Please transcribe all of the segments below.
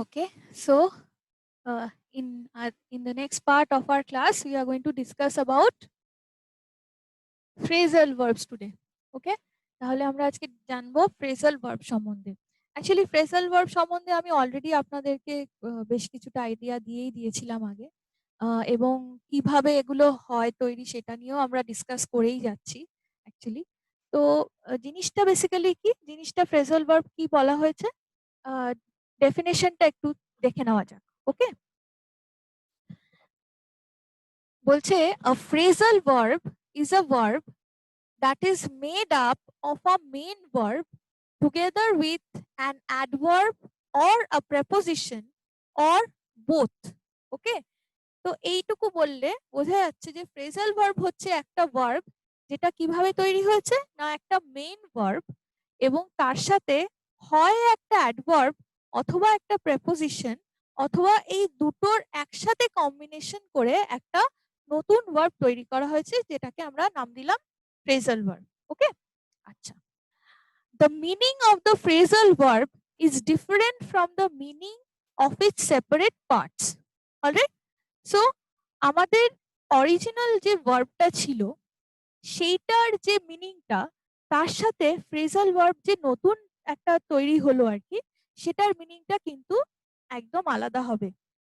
Okay, so in the next part of our class, we are going to discuss about phrasal verbs today. Okay, তাহলে আমরা আজকে জানবো phrasal verb সম্বন্ধে। Actually phrasal verb সম্বন্ধে আমি already আপনাদেরকে বেশ কিছুটা আইডিয়া দিয়েই দিয়েছিলাম আগে, এবং কিভাবে এগুলো হয় তৈরি সেটা নিয়েও আমরা ডিসকাস করেই যাচ্ছি অ্যাকচুয়ালি। তো জিনিসটা বেসিক্যালি কি, জিনিসটা phrasal verb কি বলা হয়েছে, ডেফিনেশনটা একটু দেখে নেওয়া যাক। ওকে, বলছে a phrasal verb is a verb that is made up of a main verb together with an adverb or a preposition or both. ওকে, তো এইটুকু বললে বোঝা যাচ্ছে যে ফ্রেজাল ভার্ব হচ্ছে একটা ভার্ব যেটা কিভাবে তৈরি হয়েছে না, একটা মেইন ভার্ব এবং তার সাথে হয় একটা অ্যাডভার্ব অথবা একটা প্রেপোজিশন অথবা এই দুটোর একসাথে কম্বিনেশন করে একটা নতুন ভার্ব তৈরি করা হয়েছে, যেটাকে আমরা নাম দিলাম ফ্রেজাল ভার্ব। ওকে, আচ্ছা, the meaning of the phrasal verb is different from the meaning of its separate parts. Alright, so আমাদের অরিজিনাল যে ভার্বটা ছিল সেইটার যে মিনিংটা তার সাথে ফ্রেজাল ভার্ব যে নতুন একটা তৈরি হলো আর কি, সেটার মিনিংটা কিন্তু একদম আলাদা হবে।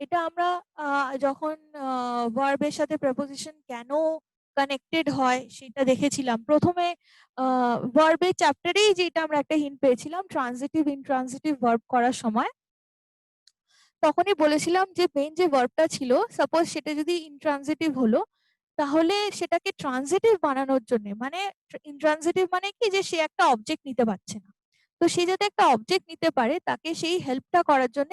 এটা আমরা যখন ভার্বের সাথে প্রেপোজিশন কেন কানেক্টেড হয় সেটা দেখেছিলাম প্রথমে ভার্বের চ্যাপ্টারেই, যেটা আমরা একটা হিন্ট পেয়েছিলাম ট্রানজিটিভ ইনট্রানজিটিভ ভার্ব করার সময়। তখনই বলেছিলাম যে মেইন যে ভার্বটা ছিল, সাপোজ সেটা যদি ইনট্রানজিটিভ হলো তাহলে সেটাকে ট্রানজিটিভ বানানোর জন্য, মানে ইনট্রানজিটিভ মানে কি, যে সে একটা অবজেক্ট নিতে পারছে না, তো সে যাতে একটা অবজেক্ট নিতে পারে তাকে সেই হেল্পটা করার জন্য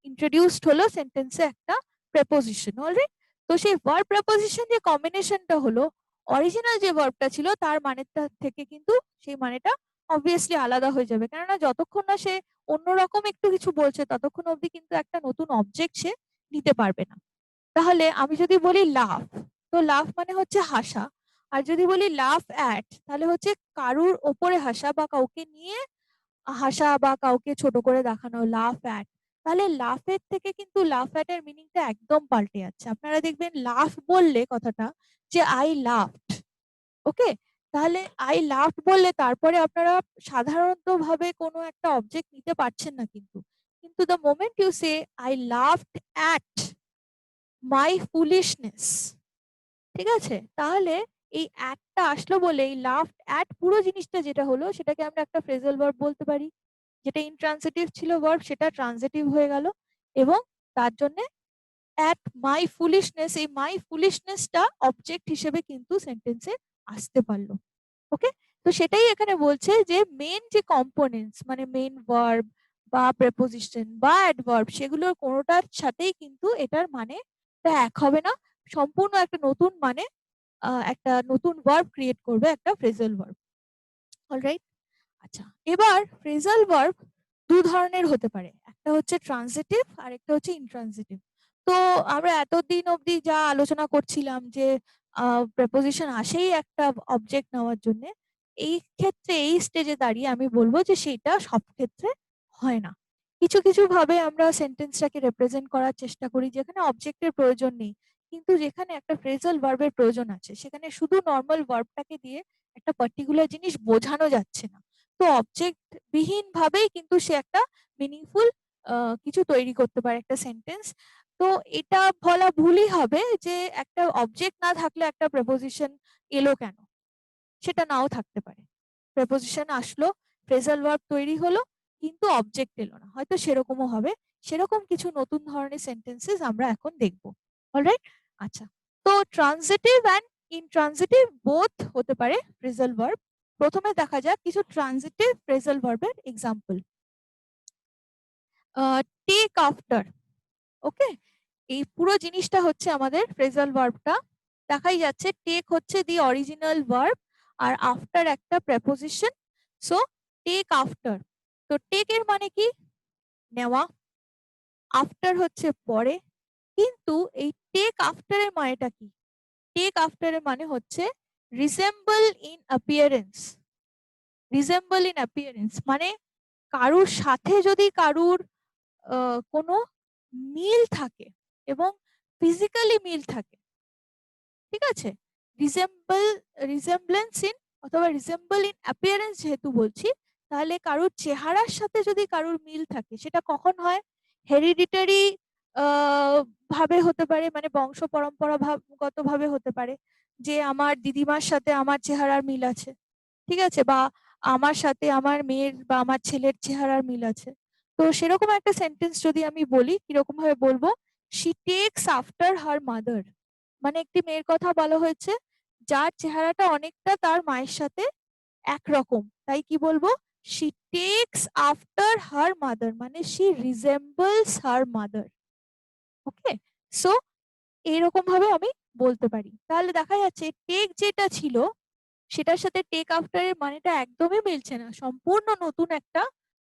ইন্ট্রোডিউসড হলো সেন্টেন্সে একটা প্রেপোজিশন। অলরাইট, তো সেই ভার্ব প্রেপোজিশন যে কম্বিনেশনটা হলো, অরিজিনাল যে ভার্বটা ছিল তার মানেটা থেকে কিন্তু সেই মানেটা অবভিয়াসলি আলাদা হয়ে যাবে, কেননা যতক্ষণ না সে অন্যরকম একটু কিছু বলছে ততক্ষণ অবধি কিন্তু একটা নতুন অবজেক্ট সে নিতে পারবে না। তাহলে আমি যদি বলি লাভ, তো লাভ মানে হচ্ছে হাসা, আর যদি বলি লাভ অ্যাট তাহলে হচ্ছে কারুর ওপরে হাসা বা কাউকে নিয়ে হাসা বা কাউকে ছোট করে দেখানো, লাভ অ্যাট। তাহলে লাফের থেকে কিন্তু লাভ অ্যাট এর মিনিংটা একদম পাল্টে যাচ্ছে। আপনারা দেখবেন লাভ বললে কথাটা যে আই লাভড, ওকে, তাহলে আই লাভড বললে তারপরে আপনারা সাধারণত ভাবে কোনো একটা অবজেক্ট নিতে পারছেন না, কিন্তু কিন্তু the moment you say I loved at my foolishness, ঠিক আছে, তাহলে এই অ্যাটটা আসলো বলে এই লাভড অ্যাট পুরো জিনিসটা যেটা হলো সেটাকে আমরা একটা ফ্রেজাল ভার্ব বলতে পারি। যেটা ইনট্রান্সিটিভ ছিল ভার্ব সেটা ট্রান্সিটিভ হয়ে গেল, এবং তার জন্য অ্যাট মাই ফুলিশনেস, এই মাই ফুলিশনেসটা অবজেক্ট হিসেবে কিন্তু সেন্টেন্সে আসতে পারলো। ওকে, তো সেটাই এখানে বলছে যে মেন যে কম্পোনেন্টস মানে মেন ভার্ব বা প্রেপোজিশন বা অ্যাডভার্ব সেগুলোর কোনোটার সাথেই কিন্তু এটার মানে এক হবে না, সম্পূর্ণ একটা নতুন মানে একটা নতুন ভার্ব ক্রিয়েট করবে একটা ফ্রেজাল ভার্ব। অলরাইট, আচ্ছা, এবার ফ্রেজাল ভার্ব দু ধরনের হতে পারে, একটা হচ্ছে ট্রানজিটিভ আর একটা হচ্ছে ইনট্রানজিটিভ। তো আমরা এতদিন অবধি যা আলোচনা করছিলাম যে প্রেপোজিশন আসেই একটা অবজেক্ট নেওয়ার জন্য, এই ক্ষেত্রে এই স্টেজে দাঁড়িয়ে আমি বলবো যে সেটা সব ক্ষেত্রে হয় না। কিছু কিছু ভাবে আমরা সেন্টেন্সটাকে রিপ্রেজেন্ট করার চেষ্টা করি যেখানে অবজেক্টের প্রয়োজন নেই, কিন্তু যেখানে একটা ফ্রেজাল ভার্বের প্রয়োজন আছে সেখানে শুধু নর্মাল ভার্বটাকে দিয়ে একটা পার্টিকুলার জিনিস বোঝানো যাচ্ছে না, তো অবজেক্ট বিহীন ভাবেই কিন্তু সে একটা মিনিংফুল কিছু তৈরি করতে পারে একটা সেন্টেন্স। তো এটা বলা ভুলই হবে যে একটা অবজেক্ট না থাকলে একটা প্রেপোজিশন এলো কেন, সেটা নাও থাকতে পারে। প্রেপোজিশন আসলো, ফ্রেজাল ভার্ব তৈরি হলো, কিন্তু অবজেক্ট এলো না, হয়তো সেরকমও হবে। সেরকম কিছু নতুন ধরনের সেন্টেন্সেস আমরা এখন দেখব। অলরাইট, আচ্ছা, তো ট্রানজিটিভ অ্যান্ড ইনট্রানজিটিভ বোথ হতে পারে ফ্রেজাল ভার্ব। প্রথমে দেখা যাক কিছু ট্রানজিটিভ ফ্রেজাল ভার্বের এক্সাম্পল। টেক আফটার, ওকে, এই পুরো জিনিসটা হচ্ছে আমাদের ফ্রেজাল ভার্বটা। দেখাই যাচ্ছে টেক হচ্ছে দি অরিজিনাল ভার্ব আর আফটার একটা প্রেপোজিশন, সো টেক আফটার। তো টেক এর মানে কি, নেওয়া, আফটার হচ্ছে পরে, কিন্তু এই টেক আফটার এর মানেটা কি, টেক আফটার এর মানে হচ্ছে resemble in appearance. Resemble in appearance মানে কারুর সাথে যদি কারুর কোনো মিল থাকে এবং ফিজিক্যালি মিল থাকে, ঠিক আছে? রিজেম্বল রিজেম্বলেন্স ইন অথবা রিজেম্বল ইন অ্যাপিয়ারেন্স যেহেতু বলছি, তাহলে কারুর চেহারার সাথে যদি কারুর মিল থাকে সেটা কখন হয়? হেরিডিটারি ভাবে হতে পারে, মানে বংশ পরম্পরা গত ভাবে হতে পারে, যে আমার দিদিমার সাথে আমার চেহারার মিল আছে, ঠিক আছে? বা আমার সাথে আমার মেয়ের বা আমার ছেলের চেহারার মিল আছে। তো সেরকম একটা সেন্টেন্স যদি আমি বলি, কিরকম ভাবে বলবো? She takes after her mother. মানে একটি মেয়ের কথা বলা হয়েছে যার চেহারাটা অনেকটা তার মায়ের সাথে একরকম, তাই কি বলবো? She takes after her mother, মানে she resembles her mother. Okay, so এইরকম ভাবে আমি বলতে পারি। তাহলে দেখা যাচ্ছে টেক যেটা ছিল সেটার সাথে টেক আফটার এর মানেটা একদমই মিলছে না, সম্পূর্ণ নতুন একটা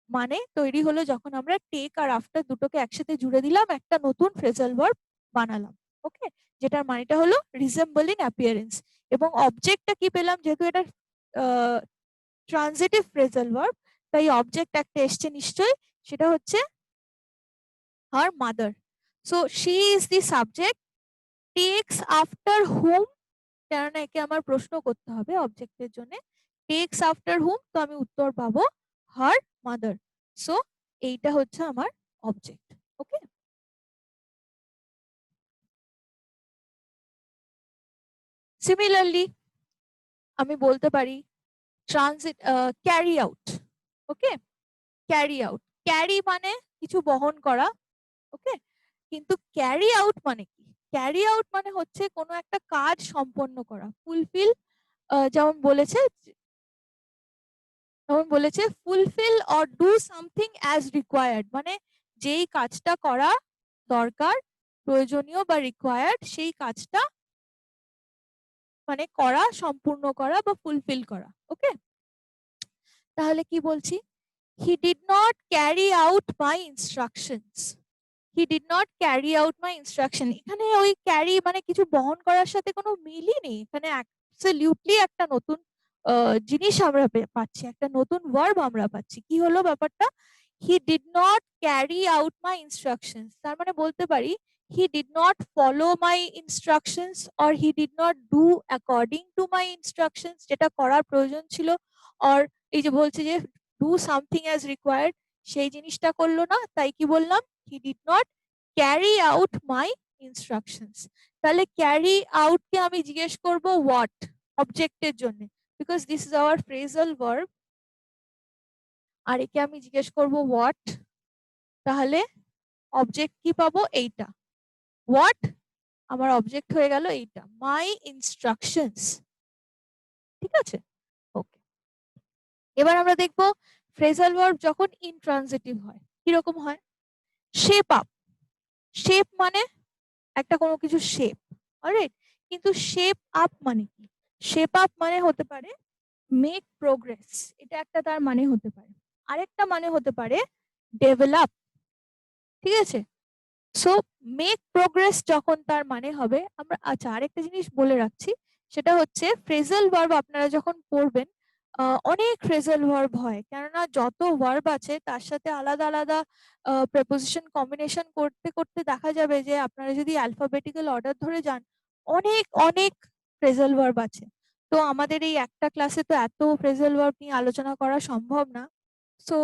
মানে তৈরি হলো যখন আমরা টেক আর আফটার দুটোকে একসাথে জুড়ে দিলাম, একটা নতুন ফ্রেজাল ভার্ব বানালাম। ওকে, যেটার মানেটা হলো রিজেম্বল ইন অ্যাপিয়ারেন্স। এবং অবজেক্টটা কি পেলাম? যেহেতু এটা ট্রানজিটিভ ফ্রেজাল ভার্ব, তাই অবজেক্ট একটা এসছে নিশ্চয়ই, সেটা হচ্ছে her mother. So she is the subject, takes after hmm, কেননা একে আমার প্রশ্ন করতে হবে অবজেক্টের জন্য। টেকস আফটার হুম, তো আমি উত্তর পাবো হার মাদার। সো এইটা হচ্ছে আমার অবজেক্ট। ওকে, সিমিলারলি আমি বলতে পারি ট্রানজিট ক্যারি আউট। ওকে, ক্যারি আউট, ক্যারি মানে কিছু বহন করা। ওকে, কিন্তু ক্যারি আউট মানে কি? ক্যারি আউট মানে হচ্ছে কোনো একটা কাজ সম্পন্ন করা, ফুলফিল। যেমন বলেছে, fulfil or do something as required, মানে যেই কাজটা করা দরকার, প্রয়োজনীয় বা রিকোয়ার্ড, সেই কাজটা মানে করা, সম্পূর্ণ করা বা ফুলফিল করা। ওকে, তাহলে কি বলছি? হি did not carry out my instructions. He did not carry out my instruction, এখানে ওই ক্যারি মানে কিছু বহন করার সাথে কোনো মিলই নেই, এখানে অ্যাবসলিউটলি একটা নতুন জিনিস আমরা পাচ্ছি, একটা নতুন ভার্ব আমরা পাচ্ছি। কি হলো ব্যাপারটা? হি did not carry out my instructions, তার মানে বলতে পারি হি did not follow my instructions or he did not do according to my instructions, যেটা করার প্রয়োজন ছিল। অর এই যে বলছে যে ডু সামথিং অ্যাজ রিকোয়ার্ড, সেই জিনিসটা করলো না, তাই কি বললাম? He did not carry out my instructions. তাহলে ক্যারি আউট কে আমি জিজ্ঞেস করব হোয়াট, অবজেক্টের জন্য, because this is our phrasal verb. আর একে আমি জিজ্ঞেস করব হোয়াট, তাহলে অবজেক্ট কি পাবো? এইটা, হোয়াট। আমার অবজেক্ট হয়ে গেল এইটা, মাই ইনস্ট্রাকশনস। ঠিক আছে, ওকে। এবার আমরা দেখব ফ্রেজাল ভার্ব যখন ইনট্রানজিটিভ হয় কিরকম হয়। শেপ আপ, শেপ মানে একটা কোনো কিছু শেপ, অলরাইট। কিন্তু শেপ আপ মানে কি? শেপ আপ মানে হতে পারে মেক প্রোগ্রেস, এটা একটা তার মানে হতে পারে। আরেকটা মানে হতে পারে ডেভেলপ, ঠিক আছে? সো মেক প্রোগ্রেস যখন তার মানে হবে, আমরা আচ্ছা আরেকটা জিনিস বলে রাখছি, সেটা হচ্ছে ফ্রেজাল ভার্ব আপনারা যখন পড়বেন, অনেক ফ্রেজাল ভার্ব হয়, কেননা যত ভার্ব আছে তার সাথে আলাদা আলাদা প্রেপোজিশন কম্বিনেশন করতে করতে দেখা যাবে যে আপনারা যদি অ্যালফাবেটিক্যাল অর্ডার ধরে যান, অনেক অনেক ফ্রেজাল ভার্ব আছে। তো আমাদের এই একটা ক্লাসে তো এত ফ্রেজাল ভার্ব নিয়ে আলোচনা করা সম্ভব না। সো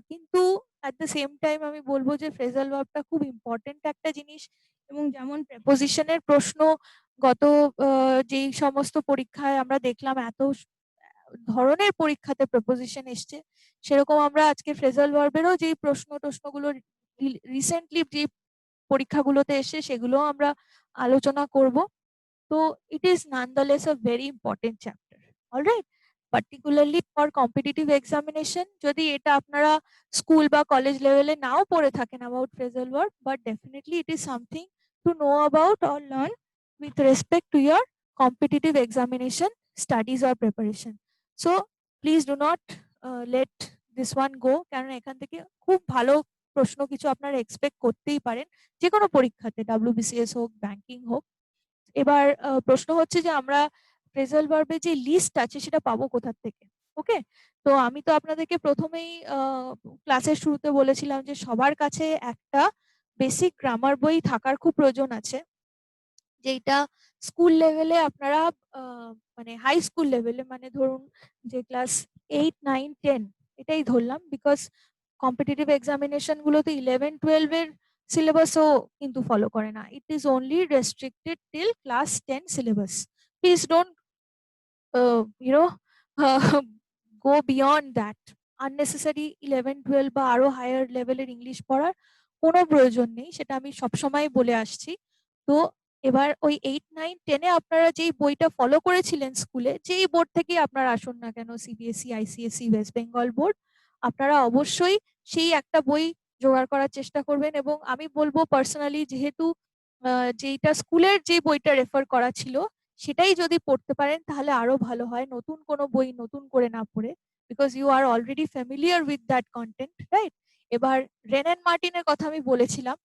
কিন্তু অ্যাট দ্য সেম টাইম আমি বলবো যে ফ্রেজাল ভার্বটা খুব ইম্পর্টেন্ট একটা জিনিস। এবং যেমন প্রেপোজিশনের প্রশ্ন গত যেই সমস্ত পরীক্ষায় আমরা দেখলাম, এত ধরনের পরীক্ষাতে প্রেপোজিশন এসছে, সেরকম আমরা আজকে ফ্রেজাল ভার্বেরও যেই প্রশ্নগুলো রিসেন্টলি যে পরীক্ষাগুলোতে এসে সেগুলো আমরা আলোচনা করব। তো it is nonetheless a very important chapter. All right. Particularly for competitive examination, যদি এটা আপনারা স্কুল বা কলেজ লেভেলে নাও পড়ে থাকেন about phrasal verb, but definitely it is something to know about or learn with respect to your competitive examination studies or preparation. So please do not let this one go, কারণ এখান থেকে খুব ভালো প্রশ্ন কিছু আপনারা এক্সপেক্ট করতেই পারেন যে কোনো পরীক্ষাতে, WBCS হোক, ব্যাংকিং হোক। এবার প্রশ্ন হচ্ছে যে আমরা ফ্রেজাল ভার্বের যে লিস্ট আছে সেটা পাবো কোথা থেকে? ওকে? তো আমি তো আপনাদেরকে প্রথমেই ক্লাসের শুরুতে বলেছিলাম যে সবার কাছে একটা বেসিক গ্রামার বই থাকার খুব প্রয়োজন আছে। যেইটা স্কুল লেভেলে আপনারা মানে হাই স্কুল লেভেলে, মানে ধরুন যে ক্লাস 8, 9, 10 এটাই ধরলাম, বিকজ কম্পিটিটিভ এক্সামিনেশন গুলোতে 11, 12 এর সিলেবাসও কিন্তু ফলো করে না। It is only restricted till class 10 syllabus. Please don't you know go beyond that. Unnecessary 11, 12 বা আরো হায়ার লেভেলের ইংলিশ পড়ার কোনো প্রয়োজন নেই, সেটা আমি সবসময় বলে আসছি। তো এবার ওই 8, 9, 10 এ আপনারা যেই বইটা ফলো করেছিলেন স্কুলে, যেই বোর্ড থেকেই আপনারা আসুন না কেন, CBSE, ICSE, West Bengal board, আপনারা অবশ্যই সেই একটা বই জোগাড় করার চেষ্টা করবেন। এবং আমি বলবো পার্সোনালি, যেহেতু যেইটা স্কুলের যে বইটা রেফার করা ছিল সেটাই যদি পড়তে পারেন তাহলে আরো ভালো হয়, নতুন কোনো বই নতুন করে না পড়ে, because you are already familiar with that content, right? এবার রেন এন্ড মার্টিনের কথা আমি বলেছিলাম।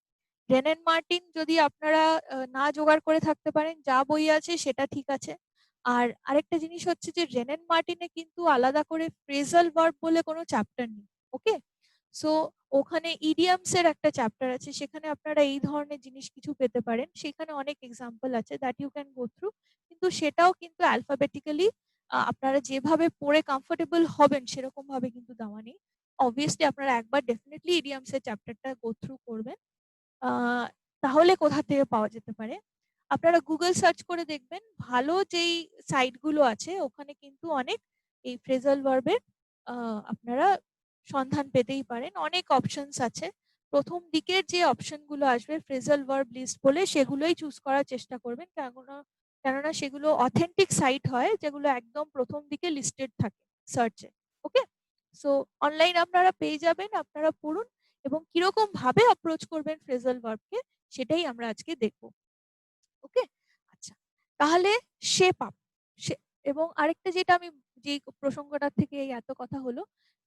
রেন এন্ড মার্টিন যদি আপনারা না জোগাড় করে থাকতে পারেন, যা বই আছে সেটা ঠিক আছে। আর আরেকটা জিনিস হচ্ছে যে রেন এন্ড মার্টিনে কিন্তু আলাদা করে ফ্রেজাল ভার্ব বলে কোনো চ্যাপ্টার নেই। ওকে? সো ওখানে ইডিয়ামস এর একটা চ্যাপ্টার আছে, সেখানে আপনারা এই ধরনের জিনিস কিছু পেতে পারেন। সেখানে অনেক এক্সাম্পল আছে that you can go through, কিন্তু সেটাও কিন্তু অ্যালফাবেটিক্যালি আপনারা যেভাবে পড়ে কমফোর্টেবল হবেন সেরকম ভাবে কিন্তু দেওয়া নেই। অবভিয়াসলি আপনারা একবার ডেফিনেটলি ইডিয়ামস এর চ্যাপ্টারটা গো থ্রু করবেন। তাহলে কোথা থেকে পাওয়া যেতে পারে? আপনারা গুগল সার্চ করে দেখবেন, ভালো যেই সাইট গুলো আছে ওখানে কিন্তু অনেক এই ফ্রেজাল ভার্বের আপনারা সন্ধান পেতেই পারেন। অনেক অপশনস আছে। প্রথম দিকের যে অপশন গুলো আসবে ফ্রেজাল ভার্ব লিস্ট বলে, সেগুলোই চুজ করার চেষ্টা করবেন, কেননা সেগুলো অথেন্টিক সাইট হয় যেগুলো একদম প্রথম দিকে লিস্টেড থাকে সার্চে। ওকে? সো অনলাইন আপনারা পেয়ে যাবেন, আপনারা পড়ুন এবং কিরকম ভাবে অ্যাপ্রোচ করবেন ফ্রেজাল ভার্বকে সেটাই আমরা আজকে দেখব। ওকে? আচ্ছা, তাহলে শেপ আপ, এবং আরেকটা যেটা আমি, যে প্রসঙ্গটা থেকে এই এত কথা হলো,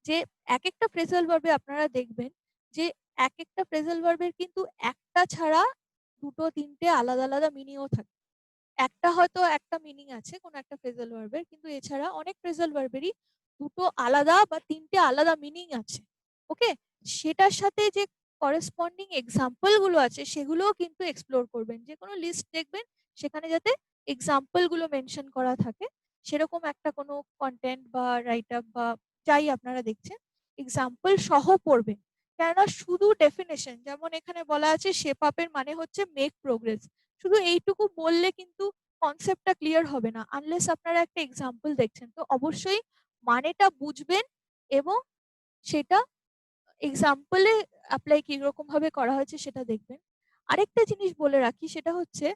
যে এক একটা ফ্রেজাল ভার্বে আপনারা দেখবেন যে এক একটা ফ্রেজাল ভার্বের কিন্তু একটা ছাড়া দুটো তিনটে আলাদা আলাদা মিনিংও থাকে। একটা হয়তো একটা মিনিং আছে কোন একটা ফ্রেজাল ভার্বের, কিন্তু এছাড়া অনেক ফ্রেজাল ভার্বেরই দুটো আলাদা বা তিনটে আলাদা মিনিং আছে। ওকে? সেটার সাথে যে করেসপন্ডিং এক্সাম্পল গুলো আছে সেগুলোও কিন্তু এক্সপ্লোর করবেন। যে কোনো লিস্ট দেখবেন সেখানে যাতে এক্সাম্পল গুলো মেনশন করা থাকে, সেরকম একটা কোনো কন্টেন্ট বা রাইট আপ বা যাই আপনারা দেখছেন, এক্সাম্পল সহ পড়বেন। কেননা শুধু ডেফিনেশন, যেমন এখানে বলা আছে শেপ আপের মানে হচ্ছে মেক প্রোগ্রেস, শুধু এইটুকু বললে কিন্তু কনসেপ্টটা ক্লিয়ার হবে না আনলেস আপনারা একটা এক্সাম্পল দেখছেন। তো অবশ্যই মানেটা বুঝবেন এবং সেটা এক্সাম্পলে অ্যাপ্লাই কিরকম ভাবে করা হয়েছে সেটা দেখবেন। আরেকটা জিনিস বলে রাখি, সেটা হচ্ছে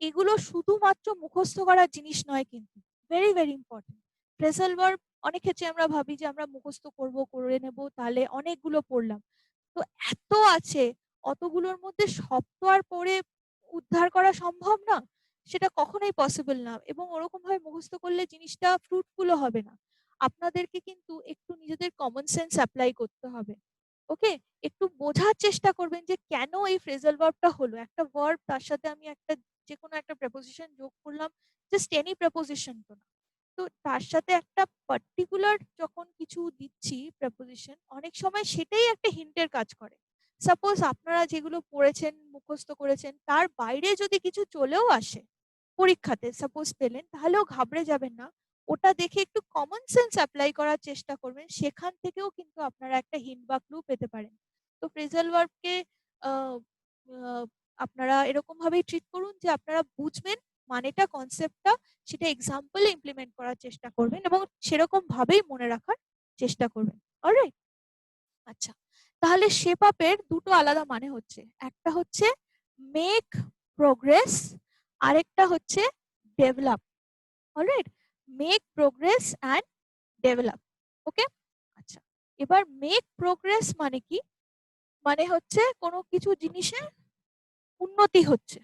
এগুলো শুধুমাত্র মুখস্থ করার জিনিস নয় কিন্তু, very very important. Phrasal verb অনেক ক্ষেত্রে আমরা ভাবি যে আমরা মুখস্থ করব, করে নেব, তাহলে অনেকগুলো পড়লাম। তো এত আছে, অতগুলোর মধ্যে সব তো আর পড়ে উদ্ধার করা সম্ভব না, সেটা কখনোই পসিবল না, এবং ওরকম ভাবে মুখস্থ করলে জিনিসটা ফ্রুটফুল হবে না। আপনাদেরকে কিন্তু একটু নিজেদের কমন সেন্স অ্যাপ্লাই করতে হবে। ওকে? একটু বোঝার চেষ্টা করবেন যে কেন এই ফ্রেজাল ভার্বটা হলো। একটা ভার্ব, তার সাথে আমি একটা যে কোনো একটা প্রেপোজিশন যোগ করলাম, জাস্ট এনি প্রেপোজিশন তো না। তো তার সাথে একটা পার্টিকুলার যখন কিছু দিচ্ছি প্রেপোজিশন, অনেক সময় সেটাই একটা হিন্টের কাজ করে। সাপোজ আপনারা যেগুলো পড়েছেন, মুখস্থ করেছেন, তার বাইরে যদি কিছু চলেও আসে পরীক্ষাতে, সাপোজ পেলেন, তাহলেও ঘাবড়ে যাবেন না। ওটা দেখে একটু কমন সেন্স অ্যাপ্লাই করার চেষ্টা করবেন, সেখান থেকেও কিন্তু আপনারা একটা হিন্ট বা ক্লু পেতে পারেন। তো ফ্রেজাল ভার্বকে আপনারা এরকম ভাবেই ট্রিট করুন যে আপনারা বুঝবেন মানেটা, কনসেপ্টটা, সেটা এক্সাম্পলে ইমপ্লিমেন্ট করার চেষ্টা করবেন এবং সেরকম ভাবেই মনে রাখার চেষ্টা করবেন। অলরাইট? আচ্ছা, তাহলে শেপ আপের দুটো আলাদা মানে হচ্ছে, একটা হচ্ছে মেক প্রোগ্রেস, আরেকটা হচ্ছে develop. Alright? Make progress and develop. Okay? আচ্ছা, এবার মেক প্রোগ্রেস মানে কি? মানে হচ্ছে কোনো কিছু জিনিসের উন্নতি হচ্ছে।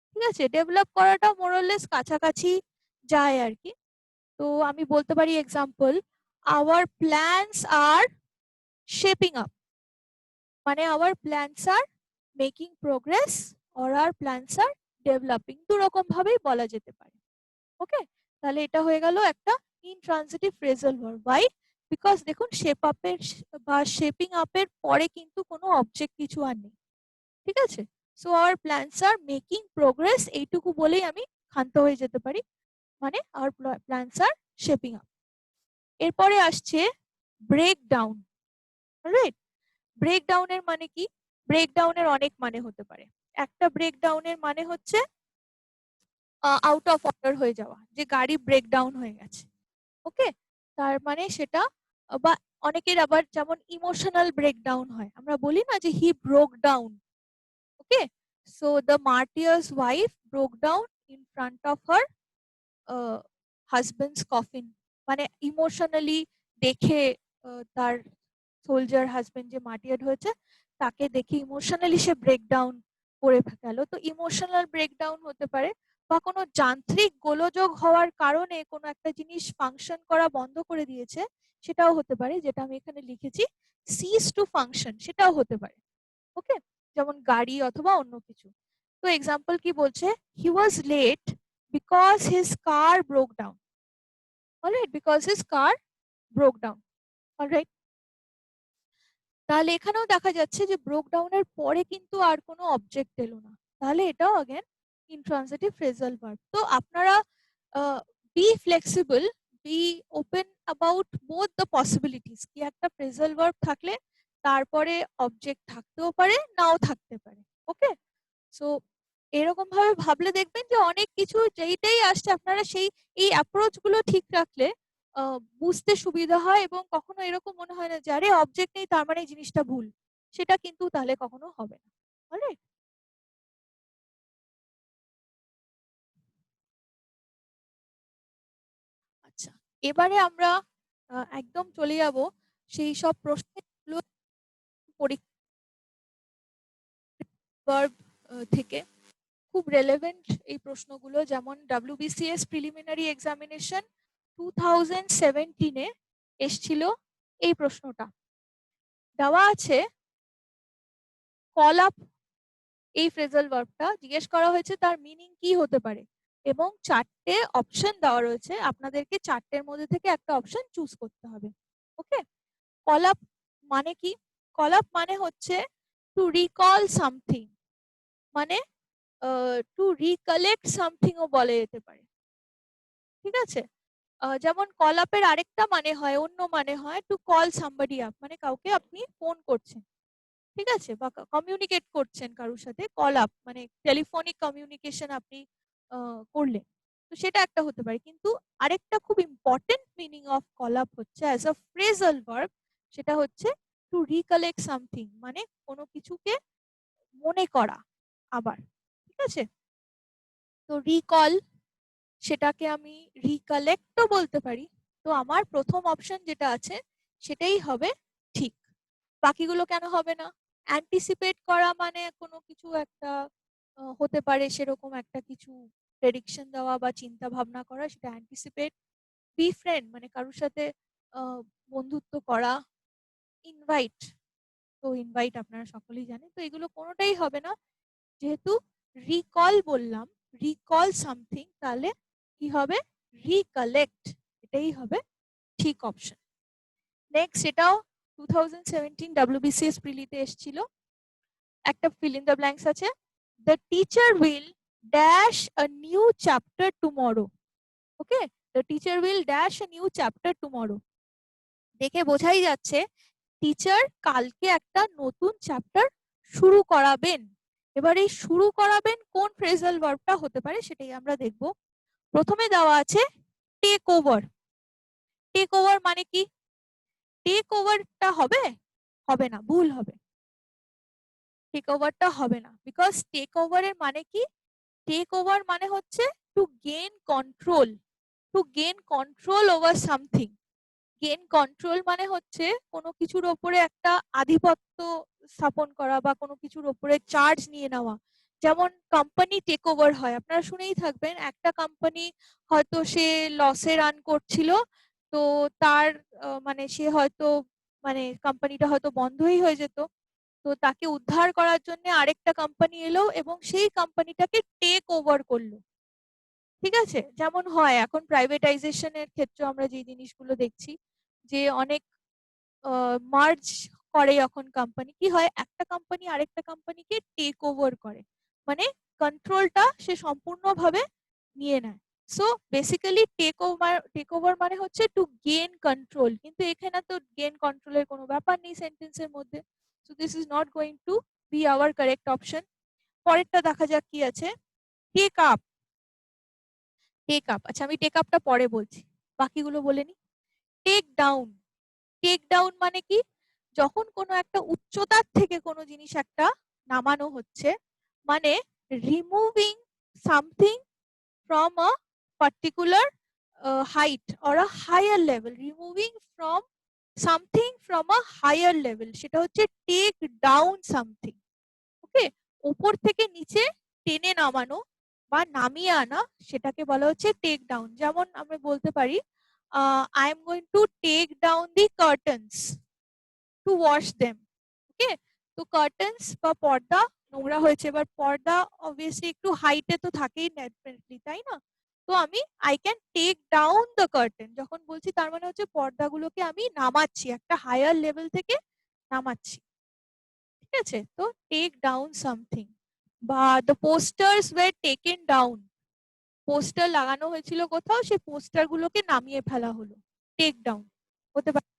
ঠিক আছে? ডেভেলপ করাটা মোরলেস কাছাকাছি যায় আর কি। তো আমি বলতে পারি example, our plans are shaping up, মানে our plans are making progress or our plans are developing, দু রকম ভাবেই বলা যেতে পারে। ওকে? তাহলে এটা হয়ে গেল একটা intransitive phrasal verb. Why? Because দেখুন শেপ আপের বা শেপিং আপের পরে কিন্তু কোনো অবজেক্ট কিছু আর নেই, ঠিক আছে? So our plans are making progress, এইটুকু বলেই আমি ক্ষান্ত হয়ে যেতে পারি, মানে our plans are shaping up. এরপরে আসছে ব্রেক ডাউন। রাইট? ব্রেক ডাউনের মানে কি? ব্রেক ডাউনের অনেক মানে হতে পারে। একটা ব্রেক ডাউনের মানে হচ্ছে আউট অফ অর্ডার হয়ে যাওয়া, যে গাড়ি ব্রেক ডাউন হয়ে গেছে। ওকে, তার মানে সেটা বা অনেকের আবার যেমন ইমোশনাল ব্রেকডাউন হয়, আমরা বলি না যে হি broke down. Okay, so the martyrs wife broke down in front of her husband's coffin, মানে ইমোশনালি দেখে তার সোলজার হাজবেন্ড যে মার্টিয়ার্ড হয়েছে তাকে দেখে ইমোশনালি সে ব্রেকডাউন করে গেল। তো ইমোশনাল ব্রেকডাউন হতে পারে, বা কোনো যান্ত্রিক গোলযোগ হওয়ার কারণে কোনো একটা জিনিস ফাংশন করা বন্ধ করে দিয়েছে, সেটাও হতে পারে, যেটা আমি এখানে লিখেছি সিজ টু ফাংশন, সেটাও হতে পারে। ওকে, যেমন গাড়ি অথবা অন্য কিছু। তো এক্সাম্পল কি বলছে, he was late because his car broke down. Alright, because his car broke down. Alright, তাহলে এখানেও দেখা যাচ্ছে যে ব্রোক ডাউনের পরে কিন্তু আর কোনো অবজেক্ট এলো না, তাহলে এটাও अगेन ইনট্রানজিটিভ ফ্রেজাল ভার্ব। তো আপনারা be flexible, be open about both the possibilities, কি একটা ফ্রেজাল ভার্ব থাকলে তারপরে অবজেক্ট থাকতেও পারে নাও থাকতে পারে। ওকে, সো এরকম ভাবে ভাবলে দেখবেন যে অনেক কিছু যেইটাই আসছে আপনারা সেই এই অ্যাপ্রোচ গুলো ঠিক রাখলে বুঝতে সুবিধা হয়, এবং কখনো এরকম মনে হয় না যে আরে অবজেক্ট নেই তার মানে এই জিনিসটা ভুল, সেটা কিন্তু তাহলে কখনো হবে না। অলরাইট, আচ্ছা, এবারে আমরা একদম চলে যাব সেই সব প্রশ্নগুলো পরীক্ষার থেকে খুব রেলেভেন্ট এই প্রশ্নগুলো, যেমন WBCS প্রিলিমিনারি এক্সামিনেশন 2017-এ এসছিল এই প্রশ্নটা। দেওয়া আছে কল আপ, এই ফ্রেজাল ভার্বটা জিজ্ঞেস করা হয়েছে তার মিনিং কি হতে পারে, এবং চারটে অপশন দেওয়া রয়েছে, আপনাদেরকে চারটের মধ্যে থেকে একটা অপশন চুজ করতে হবে। ওকে, কল আপ মানে কি? কল আপ মানে হচ্ছে টু রিকল সামথিং, মানে টু রিকালেক্ট সামথিংও বলা যেতে পারে, ঠিক আছে? যেমন কল আপের আরেকটা মানে হয়, অন্য মানে হয় টু কল সামবডি আপ, মানে কাউকে আপনি ফোন করছেন, ঠিক আছে, বা কমিউনিকেট করছেন কারোর সাথে, কল আপ মানে টেলিফোনিক কমিউনিকেশন আপনি করলেন, তো সেটা একটা হতে পারে। কিন্তু আরেকটা খুব important meaning of call up হচ্ছে অ্যাজ আ ফ্রেজাল ভার্ব, সেটা হচ্ছে টু রিকালেক্ট সামথিং, মানে কোনো কিছুকে মনে করা আবার, ঠিক আছে? তো রিকল, সেটাকে আমি রিকালেক্টও বলতে পারি। তো আমার প্রথম অপশন যেটা আছে সেটাই হবে ঠিক। বাকিগুলো কেন হবে না? অ্যান্টিসিপেট করা মানে কোনো কিছু একটা হতে পারে, সেরকম একটা কিছু প্রেডিকশন দেওয়া বা চিন্তা ভাবনা করা, সেটা অ্যান্টিসিপেট। বি ফ্রেন্ড মানে কারোর সাথে আহ, বন্ধুত্ব করা। ইনভাইট, তো ইনভাইট আপনারা সকলেই জানেন, তো এগুলো কোনোটাই হবে না। যেহেতু রিকল বললাম, রিকল সামথিং, তাহলে কি হবে? রিকালেক্ট, এটাই হবে ঠিক অপশন। নেক্সট, এটাও 2017 WBCS প্রিলিতে এসেছিল। একটা ফিল ইন দ্য ব্ল্যাঙ্কস আছে, the teacher will dash a new chapter tomorrow. Okay, the teacher will dash a new chapter tomorrow, দেখে বোঝাই যাচ্ছে টিচার কালকে একটা নতুন চ্যাপ্টার শুরু করাবেন। এবার এই শুরু করাবেন কোন ফ্রেজাল ভার্বটা হতে পারে সেটাই আমরা দেখব। প্রথমে দেওয়া আছে টেক ওভার। টেক ওভার মানে কি? টেক ওভারটা হবে? হবে না, ভুল হবে। টেক ওভারটা হবে না, বিকজ টেক ওভারের মানে কি? টেক ওভার মানে হচ্ছে to gain control, to gain control over something. Gain control মানে হচ্ছে কোনো কিছুর ওপরে একটা আধিপত্য স্থাপন করা বা কোনো কিছুর ওপরে চার্জ নিয়ে নেওয়া। যেমন কোম্পানি টেক ওভার হয়, আপনারা শুনেই থাকবেন, একটা কোম্পানি হয়তো সে লসে রান করছিল, তো তার মানে সে হয়তো মানে কোম্পানিটা হয়তো বন্ধই হয়ে যেত, তো তাকে উদ্ধার করার জন্য আরেকটা কোম্পানি এলো এবং সেই কোম্পানিটাকে টেক ওভার করলো, ঠিক আছে? যেমন হয় এখন প্রাইভেটাইজেশনের ক্ষেত্রে আমরা যে জিনিসগুলো দেখছি যে অনেক মার্জ করে যখন কোম্পানি, কি হয় একটা কোম্পানি আরেকটা কোম্পানিকে টেক ওভার করে, মানে কন্ট্রোলটা সে সম্পূর্ণভাবে নিয়ে নেয়। সো বেসিক্যালি টেক ওভার মানে হচ্ছে টু গেইন কন্ট্রোল, কিন্তু এখানে তো গেইন কন্ট্রোলের কোনো ব্যাপার নেই সেন্টেন্সের মধ্যে। So this is not going to B hour correct option. পরেরটা দেখা যাক কি আছে। Take up. টেক আপ, আচ্ছা আমি টেক আপটা পরে বলছি, বাকিগুলো বলে নি। Take down. টেক ডাউন মানে কি? যখন কোনো একটা উচ্চতার থেকে কোনো জিনিস একটা নামানো হচ্ছে, মানে removing something from a particular height or a higher level, removing from something from a higher level, সেটা হচ্ছে টেক ডাউন সামথিং। ওকে, উপর থেকে নিচে টেনে নামানো বা নামিয়ে আনা, সেটাকে বলা হচ্ছে টেক ডাউন। যেমন আমরা বলতে পারি I am going to take down the curtains to wash them. Okay, তো কার্টেন্স বা পর্দা নোংরা হয়েছে, এবার পর্দা অবভিয়াসলি একটু হাইটে তো থাকেই ডেফিনেটলি, তাই না? তো আমি I can take down the curtain যখন বলছি, তার মানে হচ্ছে পর্দাগুলোকে আমি নামাচ্ছি, একটা হায়ার লেভেল থেকে নামাচ্ছি। ঠিক আছে, তো টেক ডাউন সামথিং। বা the posters were taken down, poster লাগানো হয়েছিল কোথাও, সেই পোস্টার গুলোকে নামিয়ে ফেলা হলো, টেক ডাউন হতে পারে।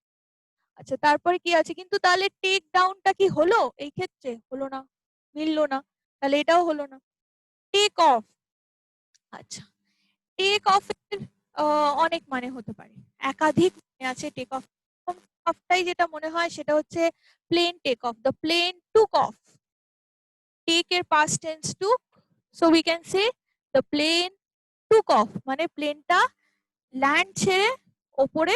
আচ্ছা তারপরে কি আছে, কিন্তু তাহলে টেক ডাউনটা কি হলো এই ক্ষেত্রে? হলো না, মিললো না, তাহলে এটাও হলো না। Take off. আচ্ছা, টেক অফ এর অনেক মানে হতে পারে, একাধিক মানে আছে টেক অফ। অফটাই যেটা মনে হয় সেটা হচ্ছে plane take off, the plane took off. Take এর past tense took, so we can say the plane took off, মানে প্লেনটা ল্যান্ড ছেড়ে ওপরে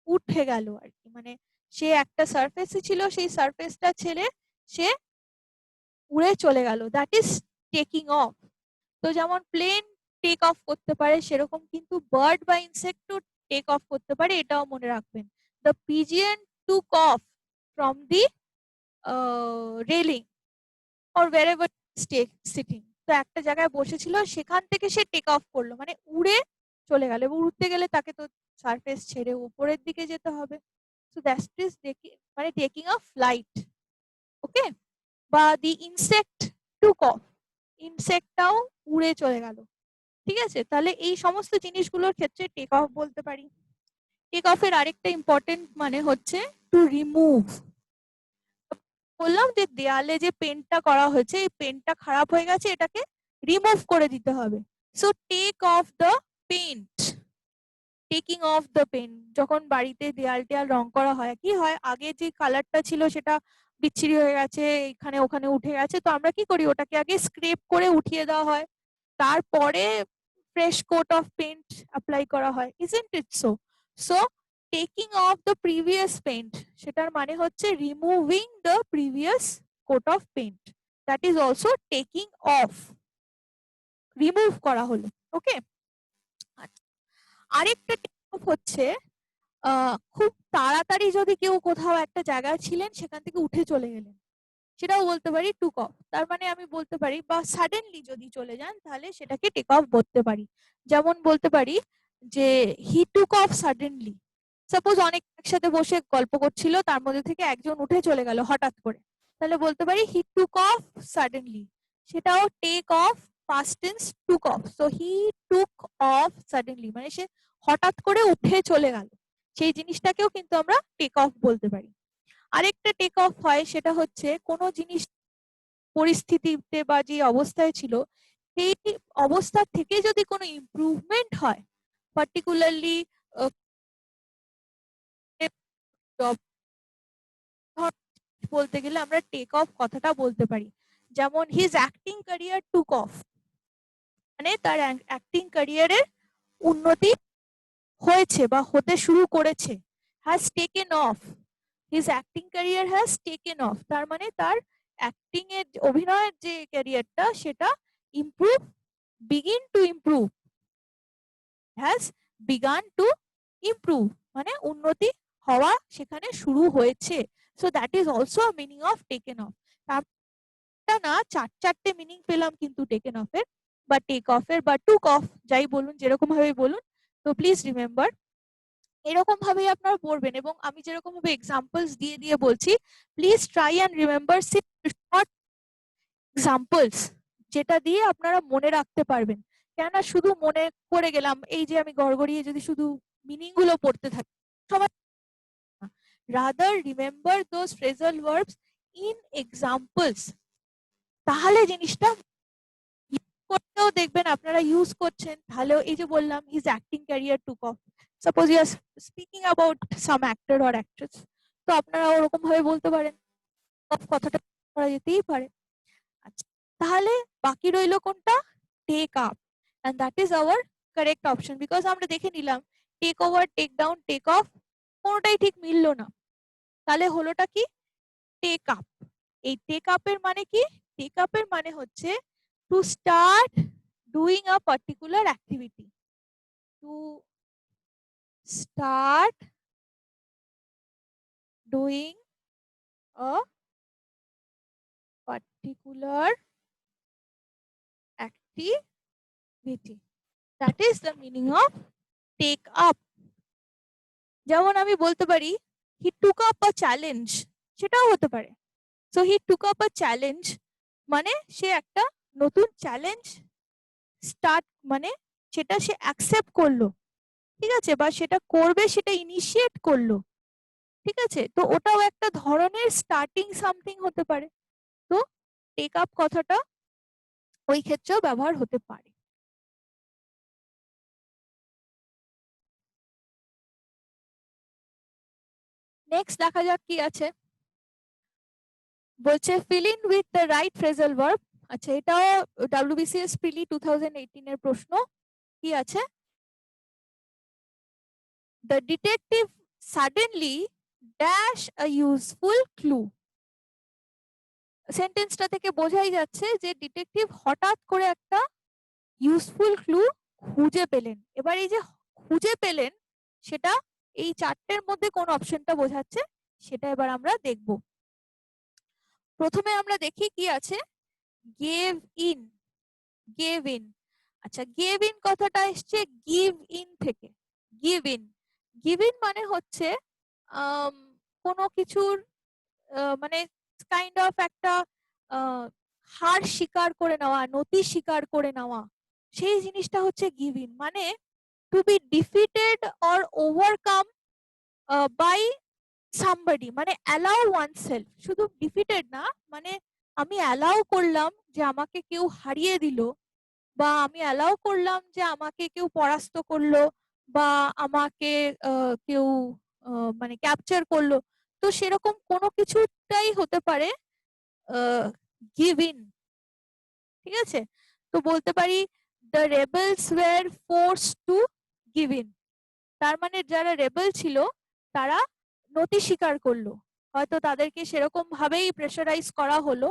উঠে গেল আর কি, মানে সে একটা সারফেসে ছিল, সেই সারফেসটা ছেড়ে সে উড়ে চলে গেল, দ্যাট ইজ টেকিং অফ। তো যেমন প্লেন টেক অফ করতে পারে, সেরকম কিন্তু বার্ড বা ইনসেক্টও টেক অফ করতে পারে, এটাও মনে রাখবেন। The pigeon took off from the railing or wherever sitting. তো একটা জায়গায় বসেছিল, সেখান থেকে সে টেক অফ করলো, মানে উড়ে চলে গেল, এবং উড়তে গেলে তাকে তো সারফেস ছেড়ে উপরের দিকে যেতে হবে। সো দ্যাট ইজ মানে টেকিং আ ফ্লাইট। ওকে, বা দি ইনসেক্ট টুক অফ, ইনসেক্টটাও উড়ে চলে গেল। ঠিক আছে, তাহলে এই সমস্ত জিনিসগুলোর ক্ষেত্রে টেক অফ বলতে পারি। টেক অফ এর আরেকটা ইম্পর্টেন্ট মানে হচ্ছে টু রিমুভ। বললাম যে দেয়ালে যে পেন্টটা করা হয়েছে, এই পেন্টটা খারাপ হয়ে গেছে, এটাকে রিমুভ করে দিতে হবে। So take off the paint. Taking off the paint, যখন বাড়িতে দেয়াল টেয়াল রং করা হয়, কি হয় আগে যে কালারটা ছিল সেটা বিচ্ছিরি হয়ে গেছে, এখানে ওখানে উঠে গেছে, তো আমরা কি করি ওটাকে আগে স্ক্রেপ করে উঠিয়ে দেওয়া হয়, তারপরে fresh coat of paint apply করা হয়, isn't it so? So taking off the previous paint, সেটার মানে হচ্ছে removing the previous coat of paint, that is also taking off, remove করা হলো। ওকে, আরেকটা টেক অফ হচ্ছে খুব তাড়াতাড়ি যদি কেউ কোথাও একটা জায়গায় ছিলেন, সেখান থেকে উঠে চলে গেলেন, সেটাও বলতে পারি টুক অফ। তার মানে আমি বলতে পারি, বা সাডেনলি যদি চলে যান তাহলে সেটাকে টেক অফ বলতে পারি। যেমন বলতে পারি যে হি টুক অফ সাডেনলি। সাপোজ অনেক একসাথে বসে গল্প করছিল, তার মধ্যে থেকে একজন উঠে চলে গেল হঠাৎ করে, তাহলে বলতে পারি হি টুক অফ সাডেনলি। সেটাও take off, past tense took off. So he took off suddenly মানে সে হঠাৎ করে উঠে চলে গেল, সেই জিনিসটাকেও কিন্তু আমরা টেক অফ বলতে পারি। আরেকটা টেক অফ হয়, সেটা হচ্ছে কোনো জিনিস পরিস্থিতিতে বা যে অবস্থায় ছিল, সেই অবস্থা থেকে যদি কোনো ইমপ্রুভমেন্ট হয়, পার্টিকুলারলি জব বলতে গেলে আমরা টেক অফ কথাটা বলতে পারি। যেমন his acting career took off, মানে তার অ্যাক্টিং ক্যারিয়ারের উন্নতি হয়েছে বা হতে শুরু করেছে। Has taken of, his acting career has taken of, তার মানে তার অ্যাক্টিং এর অভিনয়ের যে ক্যারিয়ারটা সেটা improve, begin to improve, has began to improve, মানে উন্নতি হওয়া সেখানে শুরু হয়েছে। So that is also meaning of taken of. তারটা না চারটে মিনিং পেলাম কিন্তু টেকেন অফ এর। বা টেক অফের বা টুক অফ, যাই বলুন, যেরকম ভাবে বলুন। তো প্লিজ রিমেম্বার, এরকম ভাবেই আপনারা পড়বেন। এবং আমি যেরকম ভাবে এক্সাম্পলস দিয়ে দিয়ে বলছি, please try and remember short examples, যেটা দিয়ে আপনারা মনে রাখতে পারবেন। কেননা শুধু মনে করে গেলাম, এই যে আমি গড়গড়িয়ে যদি শুধু মিনিং গুলো পড়তে থাকি, সবাই rather remember those phrasal verbs in examples, তাহলে জিনিসটা করতেও দেখবেন আপনারা ইউজ করছেন। তাহলেও এই যে বললাম his acting career took off, suppose you are speaking about some actor or actress, তো আপনারা ওরকম ভাবে বলতে পারেন, কথাটা করা যেতেই পারে। আচ্ছা, তাহলে বাকি রইলো কোনটা? Take up, and that is our correct option. Because আমরা দেখে নিলাম take over, take down, take off কোনোটাই ঠিক মিললো না। তাহলে হলোটা কি? Take up. এই টেক আপের মানে কি? টেক আপের মানে হচ্ছে to start doing a particular activity, to start doing a particular activity, that is the meaning of take up. যেমন আমি বলতে পারি he took up a challenge, সেটাও হতে পারে। So he took up a challenge মানে সে একটা নতুন চ্যালেঞ্জ স্টার্ট, মানে সেটা সে অ্যাকসেপ্ট করলো, ঠিক আছে, বা সেটা করবে, সেটা ইনিশিয়েট করলো, ঠিক আছে। তো ওটাও একটা ধরনের স্টার্টিং সামথিং হতে পারে। তো টেক আপ কথাটা ওই ক্ষেত্রেও ব্যবহার হতে পারে। নেক্সট দেখা যাক কি আছে। বলছে fill in with the right phrasal verb. আচ্ছা, এটাও WBCS প্রিলি 2018 এর প্রশ্ন। কি আছে? The detective suddenly dash a useful clue. সেন্টেন্সটা থেকে বোঝাই যাচ্ছে যে ডিটেকটিভ হঠাৎ করে একটা ইউজফুল ক্লু খুঁজে পেলেন। এবার এই যে খুঁজে পেলেন, সেটা এই চারটের মধ্যে কোন অপশনটা বোঝাচ্ছে সেটা এবার আমরা দেখব। প্রথমে আমরা দেখি কি আছে, গেভ ইন। গেভ ইন, আচ্ছা গেভ ইন কথাটা এসছে গিভ ইন থেকে। গিভ ইন, গিভ ইন মানে হচ্ছে কোনো কিছুর মানে কাইন্ড অফ একটা হার স্বীকার করে নেওয়া, নতি স্বীকার করে নেওয়া, সেই জিনিসটা হচ্ছে গিভ ইন। মানে to be defeated or overcome by somebody, মানে অ্যালাউ ওয়ানসেলফ। শুধু ডিফিটেড না, মানে আমি অ্যালাউ করলাম যে আমাকে কেউ হারিয়ে দিল, বা আমি অ্যালাউ করলাম যে আমাকে কেউ পরাস্ত করলো, বা আমাকে কেউ মানে ক্যাপচার করলো। তো সেরকম কোনো কিছুটাই হতে পারে গিভ ইন, ঠিক আছে। তো বলতে পারি the rebels were forced to give in, তার মানে যারা রেবেল ছিল তারা নতি স্বীকার করলো। হয়তো তাদেরকে সেরকম ভাবেই প্রেসারাইজ করা হলো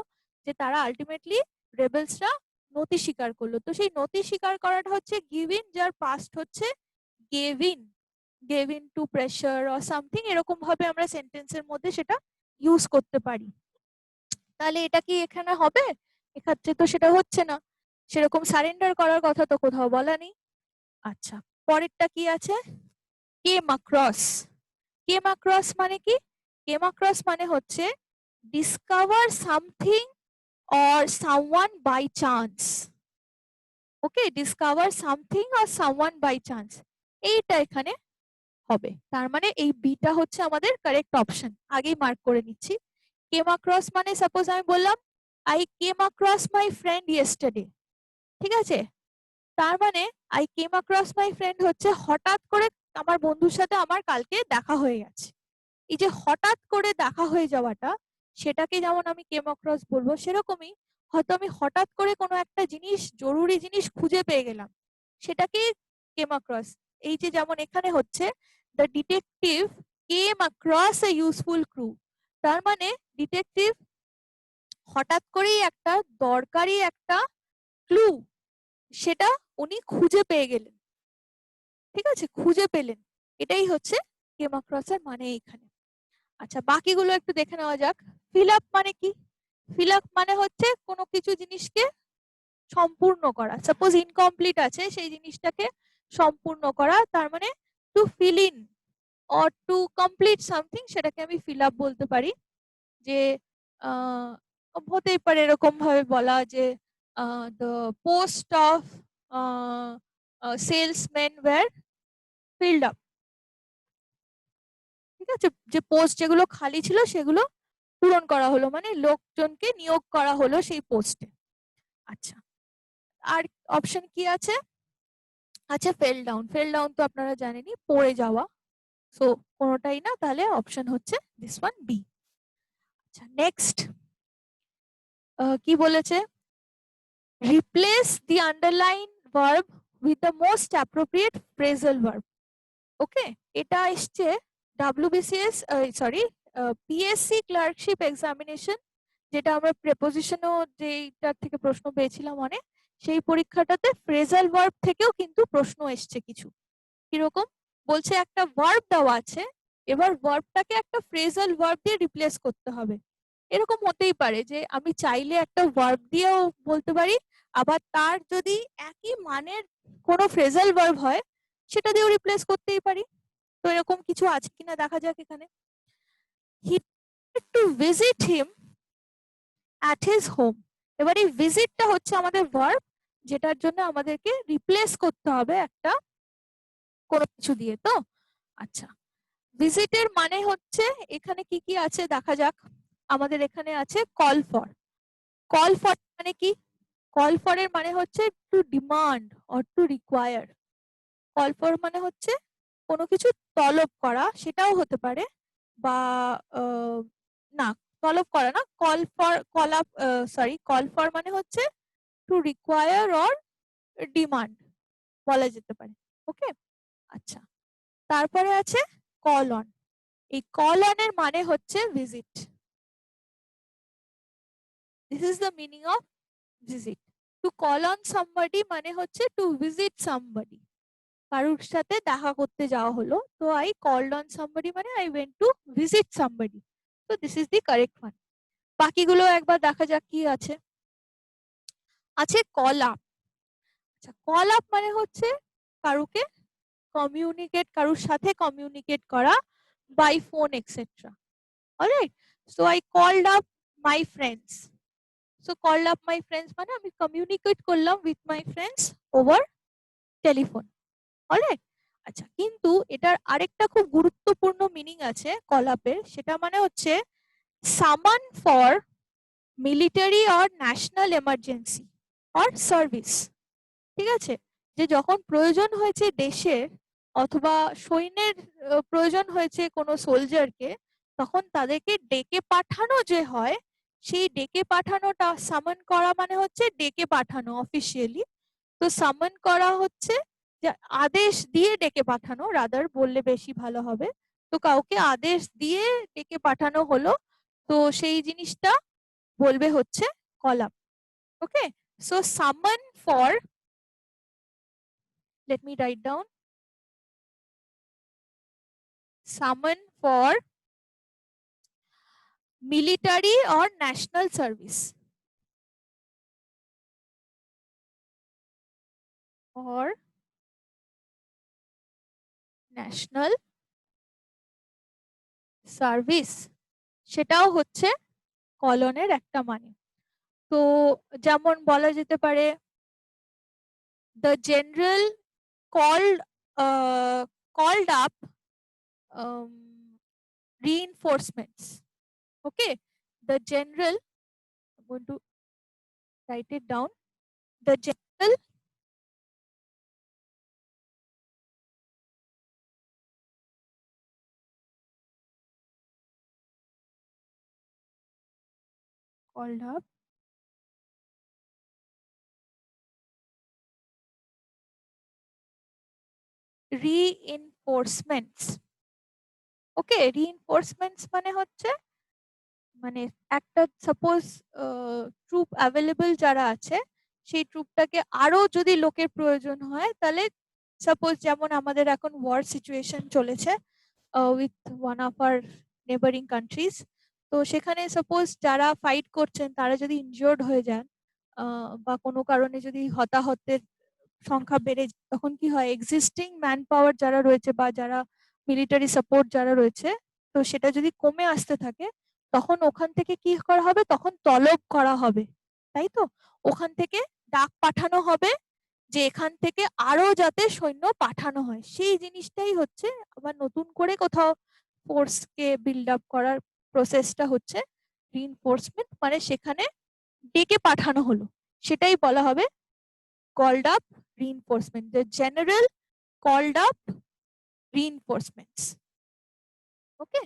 যে তারা আলটিমেটলি রেবেলসরা নতি স্বীকার করলো। তো সেই নতি স্বীকার করাটা হচ্ছে গিভ ইন, যার পাস্ট হচ্ছে gave in. Gave in to pressure or something, এরকম ভাবে আমরা সেন্টেন্সের মধ্যে সেটা ইউজ করতে পারি। তাহলে এটা কি এখানে হবে? এক্ষেত্রে তো সেটা হচ্ছে না, সেরকম সারেন্ডার করার কথা তো কোথাও বলা নেই। আচ্ছা, পরেরটা কি আছে? Came across. কেম অ্যাক্রস মানে কি? কেম অ্যাক্রস মানে হচ্ছে discover something or someone by chance. Okay, discover something or someone by chance, এইটা এখানে হবে। তার মানে এই বিটা হচ্ছে আমাদের কারেক্ট অপশন, আগেই মার্ক করে নিচ্ছি। কেম অ্যাক্রস মানে সাপোজ আমি বললাম I came across my friend yesterday, ঠিক আছে। তার মানে I came across my friend হচ্ছে হঠাৎ করে আমার বন্ধুর সাথে আমার কালকে দেখা হয়ে গেছে। এই যে হঠাৎ করে দেখা হয়ে যাওয়াটা, সেটাকে যেমন আমি কেম অ্যাক্রস বলবো, সেরকমই হয়তো আমি হঠাৎ করে কোনো একটা জিনিস, জরুরি জিনিস খুঁজে পেয়ে গেলাম, সেটাকে কেম অ্যাক্রস। এই যে যেমন এখানে হচ্ছে the detective came across a useful clue, তার মানে ডিটেকটিভ হঠাৎ করেই একটা দরকারি একটা ক্লু, সেটা উনি খুঁজে পেয়ে গেলেন, ঠিক আছে, খুঁজে পেলেন। এটাই হচ্ছে কেম অ্যাক্রস এর মানে এইখানে। আচ্ছা, বাকিগুলো একটু দেখে নেওয়া যাক। ফিল আপ মানে কি? ফিল আপ মানে হচ্ছে কোনো কিছু জিনিসকে সম্পূর্ণ করা, সাপোজ ইনকমপ্লিট আছে সেই জিনিসটাকে সম্পূর্ণ করা, তার মানে to fill in or to complete something, সেটাকে আমি ফিল আপ বলতে পারি। যে হতেই পারে এরকম ভাবে বলা যে the post of salesman were filled up, ঠিক আছে, যে পোস্ট যেগুলো খালি ছিল সেগুলো পূরণ করা হলো, মানে লোকজনকে নিয়োগ করা হলো সেই পোস্টে। আচ্ছা, আর অপশন কি আছে? আচ্ছা, ফেল ডাউন, ফেল ডাউন তো আপনারা জানেনই, পড়ে যাওয়া, সো কোনোটাই না, তাহলে অপশন হচ্ছে দিস ওয়ান বি। আচ্ছা, নেক্সট কি বলেছে? Replace the underline verb with the most appropriate phrasal verb. Okay, এটা এসছে WBCS, sorry, PSC clerkship examination, যেটা আমরা প্রেপোজিশনও যেইটার থেকে প্রশ্ন পেয়েছিলাম অনেক, সেই পরীক্ষাটাতে ফ্রেজাল ভার্ব থেকেও কিন্তু প্রশ্ন এসছে কিছু। কিরকম? বলছে একটা ভার্ব দেওয়া আছে, এবার ভার্বটাকে একটা ফ্রেজাল ভার্ব দিয়ে রিপ্লেস করতে হবে। এরকম হতেই পারে যে আমি চাইলে একটা ভার্ব দিয়েও বলতে পারি, আবার তার যদি একই মানের কোনো ফ্রেজাল ভার্ব হয় সেটা দিয়েও রিপ্লেস করতেই পারি। তো এরকম কিছু আছে কিনা দেখা যাক এখানে। He to visit him at his home. এবার এই ভিজিটটা হচ্ছে আমাদের ভার্ব, যেটার জন্য আমাদেরকে রিপ্লেস করতে হবে একটা কোনো কিছু দিয়ে। তো আচ্ছা, ভিজিটের মানে হচ্ছে এখানে কি কি আছে দেখা যাক। আমাদের এখানে আছে কল ফর। কল ফর মানে কি? কল ফর এর মানে হচ্ছে to demand or to require. Call for মানে হচ্ছে কোনো কিছু তলব করা, সেটাও হতে পারে, বা না, তলব করা না, call for, call up, sorry, call for মানে হচ্ছে টু রিকোয়ার অর ডিমান্ড বলা যেতে পারে। ওকে, আচ্ছা, তারপরে আছে কল অন। এই কল অন এর মানে হচ্ছে visit. This is the meaning of visit. To call on somebody মানে হচ্ছে টু ভিজিট সামবডি, কারোর সাথে দেখা করতে যাওয়া হলো, তো আই কলড অন সামবডি মানে I went to visit somebody. তো this is the correct one. বাকিগুলো একবার দেখা যাক কি আছে। আছে কল আপ। আচ্ছা, কল আপ মানে হচ্ছে কারুকে কমিউনিকেট, কারোর সাথে কমিউনিকেট করা by phone etcetera. Alright, so I called up my friends. So called up my friends মানে আমি কমিউনিকেট করলাম with my friends over telephone. Alright, আচ্ছা, কিন্তু এটার আরেকটা খুব গুরুত্বপূর্ণ মিনিং আছে কল আপের, সেটা মানে হচ্ছে সামান for military or national emergency or service. ঠিক আছে, যে যখন প্রয়োজন হয়েছে দেশের অথবা সৈন্যের প্রয়োজন হয়েছে কোনো সোলজারকে, তখন তাদেরকে ডেকে পাঠানো যে হয়, সেই ডেকে পাঠানোটা সামন করা মানে হচ্ছে ডেকে পাঠানো অফিসিয়ালি। তো সামন করা হচ্ছে যে আদেশ দিয়ে ডেকে পাঠানো, রাদার বললে বেশি ভালো হবে। তো কাউকে আদেশ দিয়ে ডেকে পাঠানো হলো, তো সেই জিনিসটা বলবে হচ্ছে কল আপ। ওকে, সো সামন for, let me write down, summon for military or national service or national service, সেটাও হচ্ছে কলনের একটা মানে। তো যেমন বলা যেতে পারে the general called called up um, reinforcements. Okay, the general, I'm going to write it down, the general called up reinforcements. ওকে, রিইনফোর্সমেন্টস মানে হচ্ছে, মানে একটা সাপোজ ট্রুপ অ্যাভেলেবল যারা আছে, সেই ট্রুপটাকে আরো যদি লোকের প্রয়োজন হয়, তাহলে সাপোজ যেমন আমাদের এখন ওয়ার সিচুয়েশন চলেছে with one of our neighbouring countries, তো সেখানে সাপোজ যারা ফাইট করছেন তারা যদি ইনজিওর্ড হয়ে যান, বা কোনো কারণে যদি হতাহতের সংখ্যা বেড়ে যায়, তখন কি হয়, এক্সিস্টিং ম্যান পাওয়ার যারা রয়েছে বা যারা মিলিটারি সাপোর্ট যারা রয়েছে, তো সেটা যদি কমে আসতে থাকে, তখন ওখান থেকে কি করা হবে, তখন তলব করা হবে, তাই তো? ওখান থেকে ডাক পাঠানো হবে যে এখান থেকে আরো যাতে সৈন্য পাঠানো হয়। সেই জিনিসটাই হচ্ছে আবার নতুন করে কোথাও ফোর্সকে বিল্ড আপ করার প্রসেসটা হচ্ছে রিইনফোর্সমেন্ট, মানে সেখানে ডেকে পাঠানো হলো, সেটাই বলা হবে called up reinforcement. The general called up reinforcements. ওকে,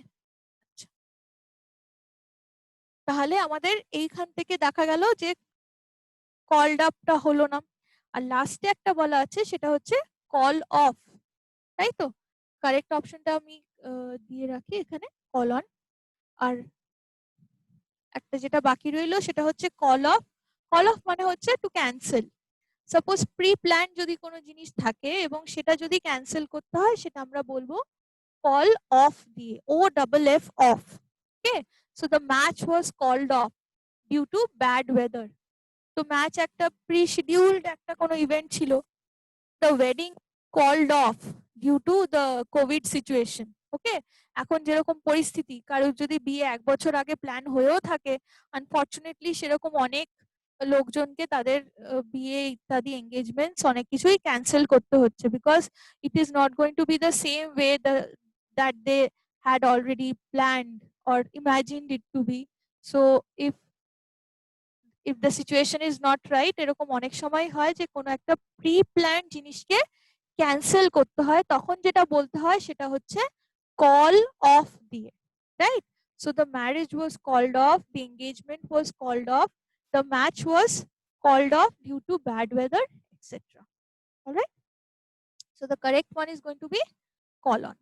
তাহলে আমাদের এইখান থেকে দেখা গেল যে কলড আপটা হলো না। আর লাস্টে একটা বলা আছে, সেটা হচ্ছে কল অফ, তাই তো? কারেক্ট অপশনটা আমি দিয়ে রাখি এখানে, কল অন। আর একটা যেটা বাকি রইলো সেটা হচ্ছে কল অফ। কল অফ মানে হচ্ছে to cancel. Suppose pre plan যদি কোনো জিনিস থাকে এবং সেটা যদি ক্যান্সেল করতে হয়, সেটা আমরা বলবো কল অফ দিয়ে, O double F off. Okay, so the match was called off due to bad weather. তো ম্যাচ একটা প্রি শিডিউলড একটা কোনো ইভেন্ট ছিল, the wedding called off due to the COVID situation. ওকে, এখন যেরকম পরিস্থিতি, কারোর যদি বিয়ে 1 বছর আগে প্ল্যান হয়েও থাকে, আনফরচুনেটলি সেরকম অনেক লোকজনকে তাদের বিয়ে ইত্যাদি এঙ্গেজমেন্টস অনেক কিছুই ক্যান্সেল করতে হচ্ছে, because it is not going to be the same way that they had already planned or imagined it to be. So if the situation is not right, এরকম অনেক সময় হয় যে কোনো একটা প্রি প্ল্যান জিনিসকে ক্যান্সেল করতে হয়, তখন যেটা বলতে হয় সেটা হচ্ছে কল অফ দিয়ে, right? So the marriage was called off, the engagement was called off, the match was called off due to bad weather, etc. All right, so the correct one is going to be call on.